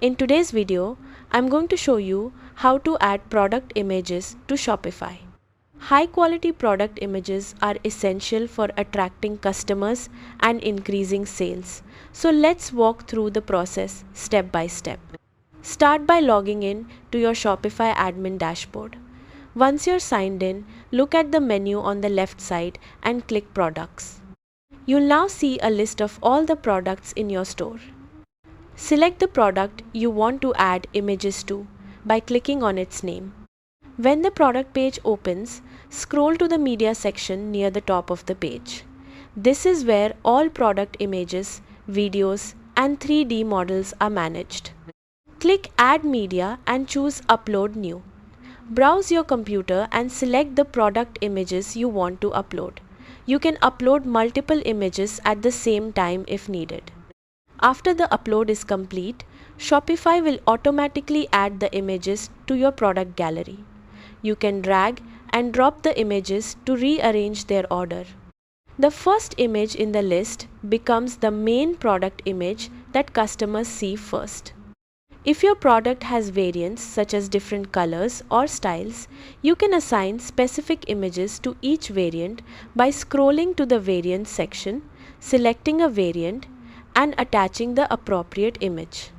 In today's video, I'm going to show you how to add product images to Shopify. High quality product images are essential for attracting customers and increasing sales. So let's walk through the process step by step. Start by logging in to your Shopify admin dashboard. Once you're signed in, look at the menu on the left side and click Products. You'll now see a list of all the products in your store. Select the product you want to add images to by clicking on its name. When the product page opens, scroll to the media section near the top of the page. This is where all product images, videos, and 3D models are managed. Click Add Media and choose Upload New. Browse your computer and select the product images you want to upload. You can upload multiple images at the same time if needed. After the upload is complete, Shopify will automatically add the images to your product gallery. You can drag and drop the images to rearrange their order. The first image in the list becomes the main product image that customers see first. If your product has variants such as different colors or styles, you can assign specific images to each variant by scrolling to the variants section, selecting a variant, and attaching the appropriate image.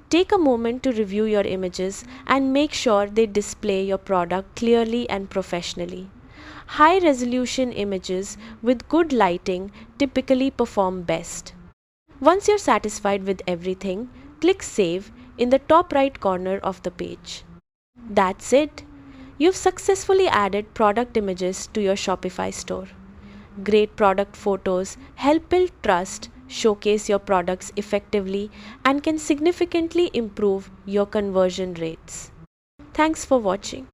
Take a moment to review your images and make sure they display your product clearly and professionally. High-resolution images with good lighting typically perform best. Once you're satisfied with everything, click Save in the top right corner of the page. That's it. You've successfully added product images to your Shopify store. Great product photos help build trust, showcase your products effectively, and can significantly improve your conversion rates. Thanks for watching.